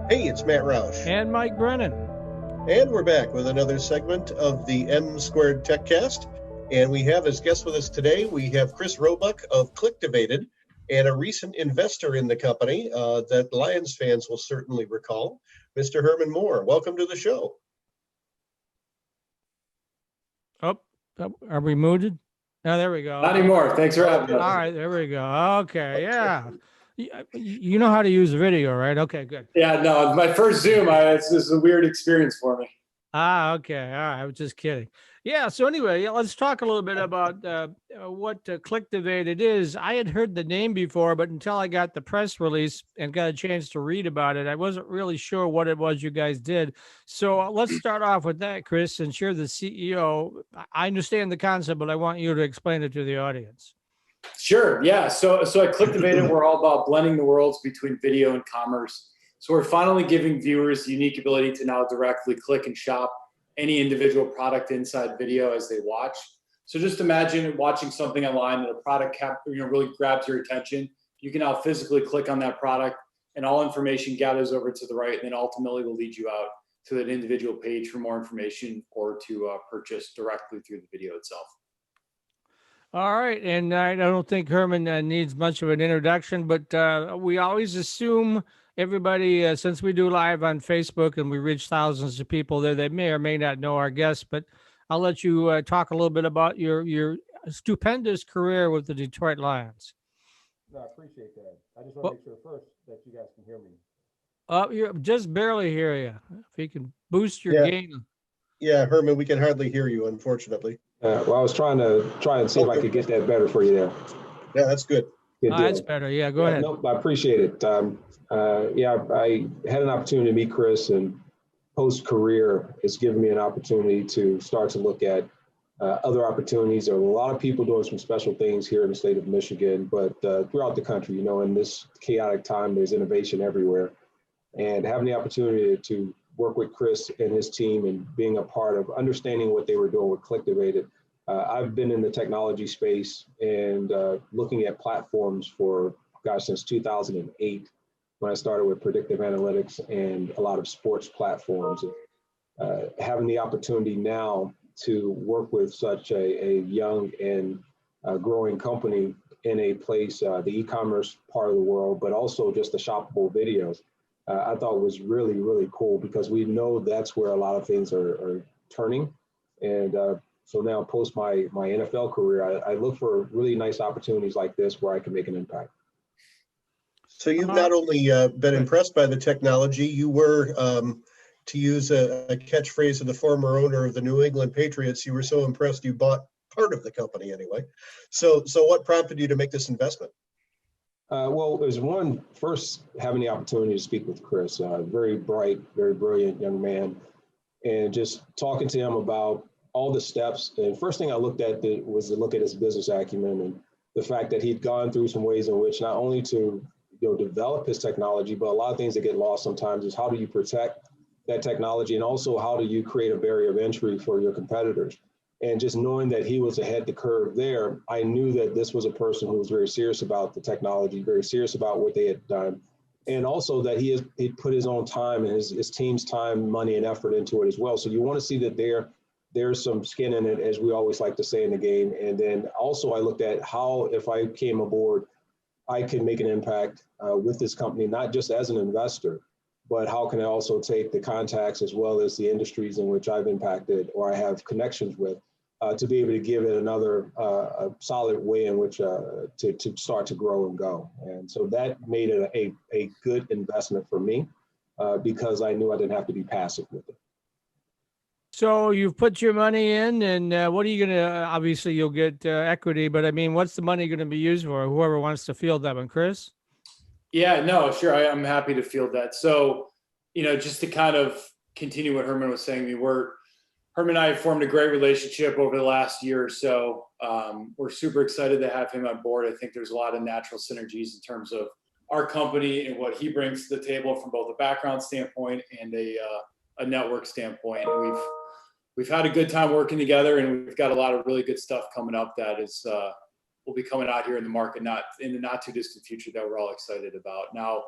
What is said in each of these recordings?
Hey, it's Matt Roush, And Mike Brennan. and we're back with another segment of the M Squared TechCast. And we have as guest with us today, we have Chris Roebuck of Clicktivated, and a recent investor in the company that Lions fans will certainly recall, Mr. Herman Moore. Welcome to the show. Oh, are we muted? Oh, there we go. Not anymore. Thanks for having All us. right, there we go. Okay, yeah. You know how to use video, right? Okay, good. Yeah, no, it's my first Zoom. This is a weird experience for me. Okay. All right. I was just kidding. Yeah. So anyway, let's talk a little bit about what Clicktivated is. I had heard the name before, but until I got the press release and got a chance to read about it, I wasn't really sure what it was you guys did. So let's start off with that, Chris. Since you're the CEO, I understand the concept, but I want you to explain it to the audience. Sure. Yeah. So at Clicktivated, we're all about blending the worlds between video and commerce. So we're finally giving viewers the unique ability to now directly click and shop any individual product inside video as they watch. So just imagine watching something online that a product really grabs your attention. You can now physically click on that product, and all information gathers over to the right, and then ultimately will lead you out to that individual page for more information or to purchase directly through the video itself. All right. And I don't think Herman needs much of an introduction, but we always assume everybody, since we do live on Facebook and we reach thousands of people there, they may or may not know our guests, but I'll let you talk a little bit about your stupendous career with the Detroit Lions. No, I appreciate that. I just want to make sure first that you guys can hear me. You just barely hear you. If you can boost your gain. Yeah, Herman, we can hardly hear you, unfortunately. Well, I was trying and see if I could get that better for you there. Yeah, that's good. That's better. Yeah, go ahead. No, I appreciate it. I had an opportunity to meet Chris, and post-career, it's given me an opportunity to start to look at other opportunities. There are a lot of people doing some special things here in the state of Michigan, but throughout the country, in this chaotic time, there's innovation everywhere. And having the opportunity to work with Chris and his team and being a part of understanding what they were doing with Clicktivated. I've been in the technology space and looking at platforms for, since 2008, when I started with predictive analytics and a lot of sports platforms. Having the opportunity now to work with such a young and growing company in a place, the e-commerce part of the world, but also just the shoppable videos. I thought was really, really cool because we know that's where a lot of things are turning. And so now post my NFL career, I look for really nice opportunities like this where I can make an impact. So you've not only been impressed by the technology, you were, to use a catchphrase of the former owner of the New England Patriots, you were so impressed you bought part of the company anyway. So what prompted you to make this investment? Well, there's first having the opportunity to speak with Chris, very bright, very brilliant young man, and just talking to him about all the steps. And first thing I looked at was to look at his business acumen and the fact that he'd gone through some ways in which not only to develop his technology, but a lot of things that get lost sometimes is how do you protect that technology, and also how do you create a barrier of entry for your competitors. And just knowing that he was ahead the curve there, I knew that this was a person who was very serious about the technology, very serious about what they had done. And also that he put his own time and his team's time, money, and effort into it as well. So you want to see that there's some skin in it, as we always like to say in the game. And then also I looked at how, if I came aboard, I can make an impact with this company, not just as an investor, but how can I also take the contacts as well as the industries in which I've impacted or I have connections with to be able to give it another a solid way in which to start to grow and go. And so that made it a good investment for me because I knew I didn't have to be passive with it. So you've put your money in, and what are you going to, obviously you'll get equity, but I mean, what's the money going to be used for? Whoever wants to field that one, Chris? Yeah, no, sure. I'm happy to field that. So, just to kind of continue what Herman was saying, Herman and I have formed a great relationship over the last year or so. We're super excited to have him on board. I think there's a lot of natural synergies in terms of our company and what he brings to the table from both a background standpoint and a network standpoint. And we've had a good time working together, and we've got a lot of really good stuff coming up that is will be coming out here in the market, not in the not too distant future, that we're all excited about. Now,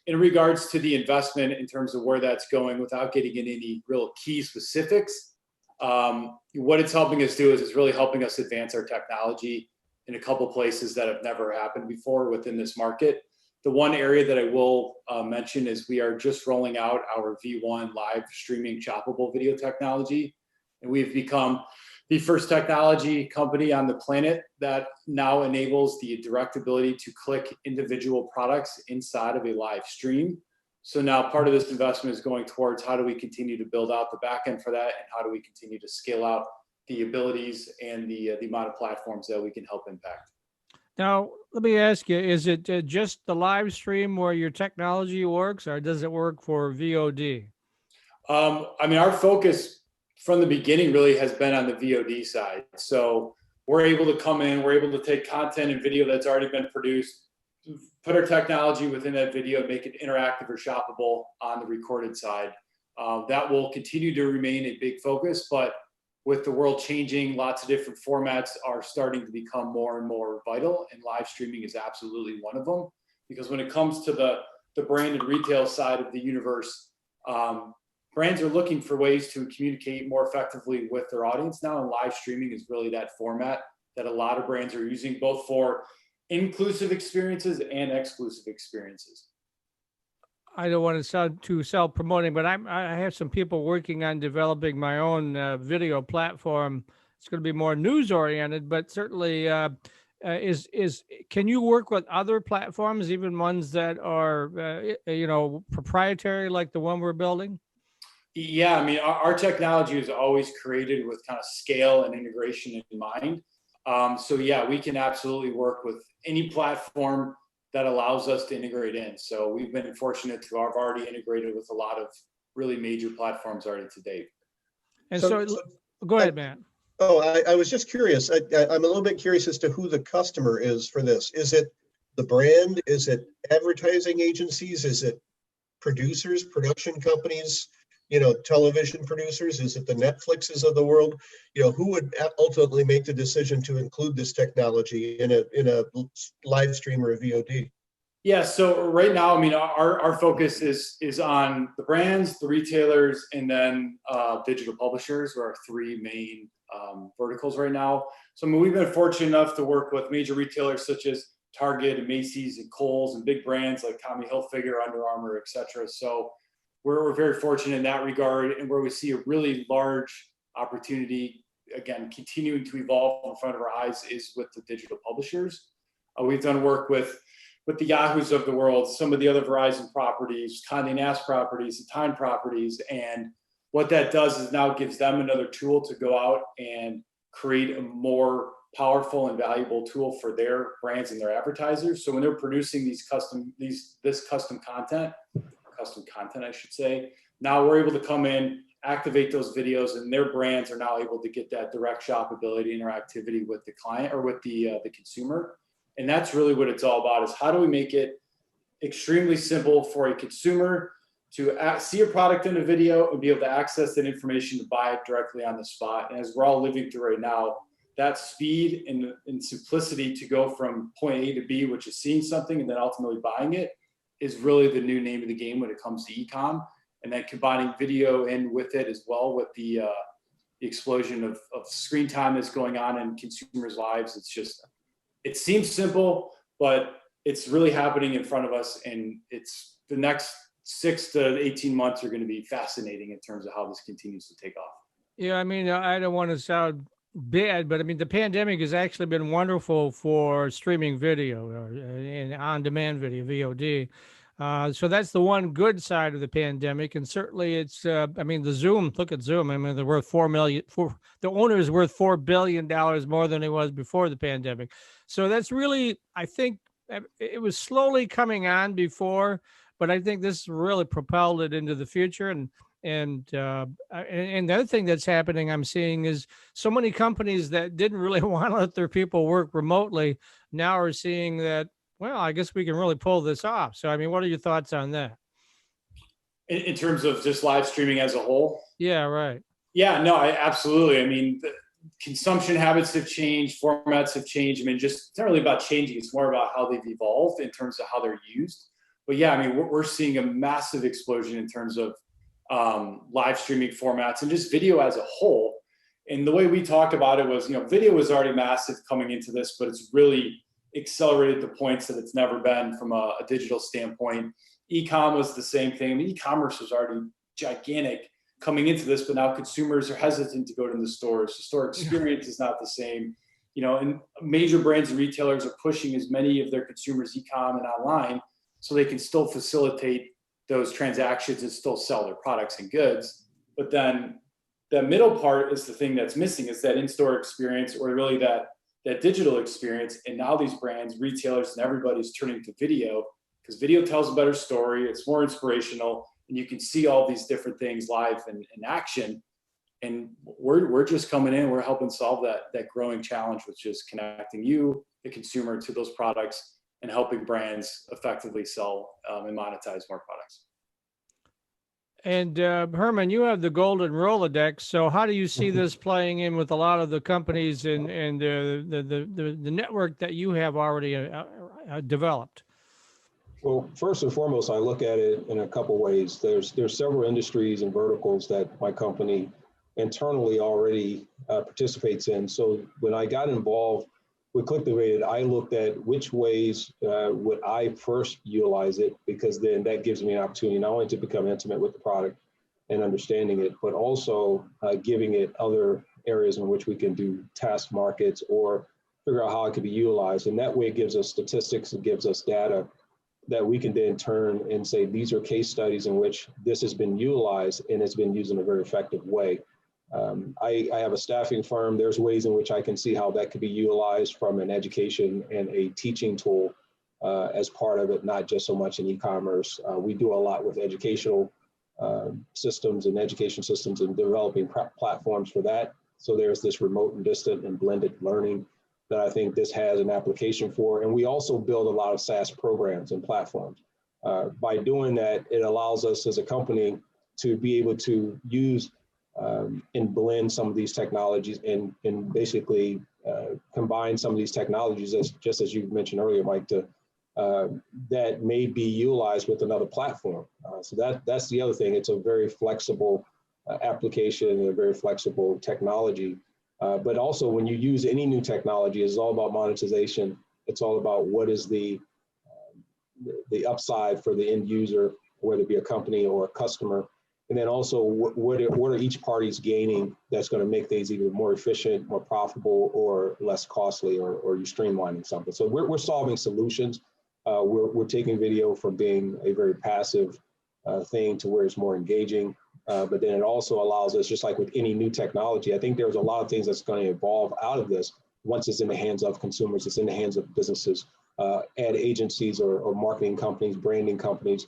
in regards to the investment in terms of where that's going, without getting into any real key specifics, what it's helping us do is it's really helping us advance our technology in a couple places that have never happened before within this market. The one area that I will mention is we are just rolling out our V1 live streaming shoppable video technology. And we've become the first technology company on the planet that now enables the direct ability to click individual products inside of a live stream. So now part of this investment is going towards how do we continue to build out the back end for that, and how do we continue to scale out the abilities and the amount of platforms that we can help impact. Now, let me ask you, is it just the live stream where your technology works, or does it work for VOD? I mean, our focus from the beginning really has been on the VOD side. So we're able to come in, we're able to take content and video that's already been produced, put our technology within that video, make it interactive or shoppable on the recorded side. That will continue to remain a big focus, but with the world changing, lots of different formats are starting to become more and more vital, and live streaming is absolutely one of them. Because when it comes to the brand and retail side of the universe, brands are looking for ways to communicate more effectively with their audience now, and live streaming is really that format that a lot of brands are using, both for inclusive experiences and exclusive experiences. I don't want to sound too self-promoting, but I have some people working on developing my own video platform. It's going to be more news-oriented, but certainly can you work with other platforms, even ones that are proprietary, like the one we're building? Yeah, I mean, our technology is always created with kind of scale and integration in mind. So yeah, we can absolutely work with any platform that allows us to integrate in. So we've been fortunate to have already integrated with a lot of really major platforms already to date. And so go ahead, Matt. Oh, I was just curious. I'm a little bit curious as to who the customer is for this. Is it the brand? Is it advertising agencies? Is it producers, production companies, television producers? Is it the Netflixes of the world? Who would ultimately make the decision to include this technology in a live stream or a VOD? Yeah, so right now, I mean, our focus is on the brands, the retailers, and then digital publishers are our three main verticals right now. So I mean, we've been fortunate enough to work with major retailers such as Target and Macy's and Kohl's, and big brands like Tommy Hilfiger, Under Armour, et cetera. So we're very fortunate in that regard, and where we see a really large opportunity, again, continuing to evolve in front of our eyes, is with the digital publishers. We've done work with the Yahoos of the world, some of the other Verizon properties, Condé Nast properties, the Time properties, and what that does is now gives them another tool to go out and create a more powerful and valuable tool for their brands and their advertisers. So when they're producing this custom content, I should say, now we're able to come in, activate those videos, and their brands are now able to get that direct shoppability interactivity with the client or with the consumer. And that's really what it's all about, is how do we make it extremely simple for a consumer to see a product in a video and be able to access that information to buy it directly on the spot. And as we're all living through right now, that speed and simplicity to go from point A to B, which is seeing something and then ultimately buying it, is really the new name of the game when it comes to e-com. And then combining video in with it as well, with the explosion of screen time that's going on in consumers' lives. It seems simple, but it's really happening in front of us. And it's the next 6 to 18 months are going to be fascinating in terms of how this continues to take off. Yeah, I mean, I don't want to sound bad, but I mean, the pandemic has actually been wonderful for streaming video and on-demand video, VOD. So that's the one good side of the pandemic. And certainly it's, I mean, look at Zoom. I mean, they're worth the owner is worth $4 billion more than he was before the pandemic. So that's really, I think it was slowly coming on before, but I think this really propelled it into the future. And the other thing that's happening, I'm seeing, is so many companies that didn't really want to let their people work remotely now are seeing that, well, I guess we can really pull this off. So, I mean, what are your thoughts on that? In terms of just live streaming as a whole? Yeah, right. Yeah, no, absolutely. I mean, consumption habits have changed, formats have changed. I mean, just it's not really about changing. It's more about how they've evolved in terms of how they're used. But yeah, I mean, we're seeing a massive explosion in terms of live streaming formats and just video as a whole. And the way we talked about it was, video was already massive coming into this, but it's really accelerated to points that it's never been from a digital standpoint. E-com was the same thing. I mean, e-commerce was already gigantic coming into this, but now consumers are hesitant to go to the stores. The store experience is not the same, and major brands and retailers are pushing as many of their consumers e-com and online so they can still facilitate those transactions and still sell their products and goods. But then the middle part is the thing that's missing, is that in-store experience, or really that digital experience. And now these brands, retailers, and everybody's turning to video, because video tells a better story. It's more inspirational, and you can see all these different things live and in action. And we're just coming in, we're helping solve that growing challenge, which is connecting you, the consumer, to those products and helping brands effectively sell and monetize more products. And Herman, you have the golden Rolodex. So how do you see this playing in with a lot of the companies and the network that you have already developed? Well, first and foremost, I look at it in a couple ways. There's several industries and verticals that my company internally already participates in. So when I got involved with Clicktivated, I looked at which ways would I first utilize it, because then that gives me an opportunity not only to become intimate with the product and understanding it, but also giving it other areas in which we can do test markets or figure out how it could be utilized. And that way it gives us statistics, it gives us data that we can then turn and say, these are case studies in which this has been utilized and it's been used in a very effective way. I have a staffing firm. There's ways in which I can see how that could be utilized from an education and a teaching tool as part of it, not just so much in e-commerce. We do a lot with educational systems and education systems and developing platforms for that. So there's this remote and distant and blended learning that I think this has an application for. And we also build a lot of SaaS programs and platforms. By doing that, it allows us as a company to be able to use and blend some of these technologies and basically combine some of these technologies, just as you mentioned earlier, Mike, that may be utilized with another platform. So that's the other thing. It's a very flexible application and a very flexible technology. But also when you use any new technology, it's all about monetization. It's all about what is the upside for the end user, whether it be a company or a customer. And then also what are each parties gaining that's going to make things either more efficient, more profitable, or less costly, or you're streamlining something. So we're solving solutions. We're taking video from being a very passive thing to where it's more engaging. But then it also allows us, just like with any new technology, I think there's a lot of things that's going to evolve out of this once it's in the hands of consumers, it's in the hands of businesses, ad agencies or marketing companies, branding companies.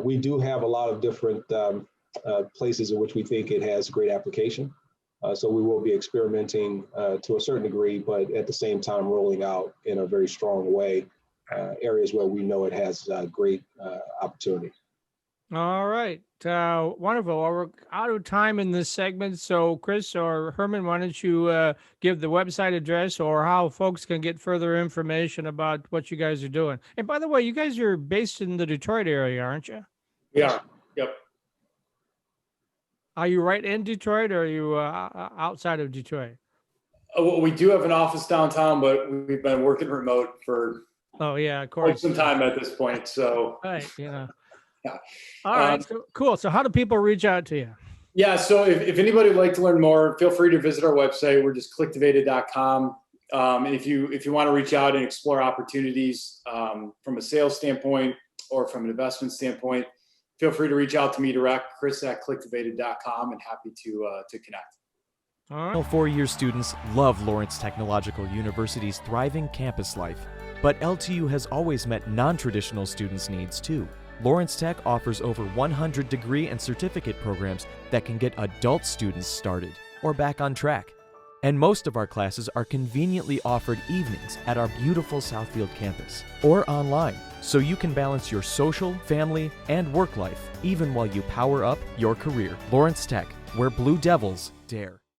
We do have a lot of different places in which we think it has great application. So we will be experimenting to a certain degree, but at the same time rolling out in a very strong way areas where we know it has great opportunity. All right. Wonderful. Well, we're out of time in this segment. So Chris or Herman, why don't you give the website address or how folks can get further information about what you guys are doing? And by the way, you guys are based in the Detroit area, aren't you? We are. Yep. Are you right in Detroit, or are you outside of Detroit? Well, we do have an office downtown, but we've been working remote for of course, quite some time at this point. So right, Yeah. All right, so cool. So how do people reach out to you? Yeah, so if anybody would like to learn more, feel free to visit our website. We're just clicktivated.com. And if you want to reach out and explore opportunities from a sales standpoint or from an investment standpoint, feel free to reach out to me direct, chris@clicktivated.com, and happy to connect. All right. Final four-year students love Lawrence Technological University's thriving campus life, but LTU has always met non-traditional students' needs too. Lawrence Tech offers over 100 degree and certificate programs that can get adult students started or back on track. And most of our classes are conveniently offered evenings at our beautiful Southfield campus or online, so you can balance your social, family, and work life even while you power up your career. Lawrence Tech, where Blue Devils dare.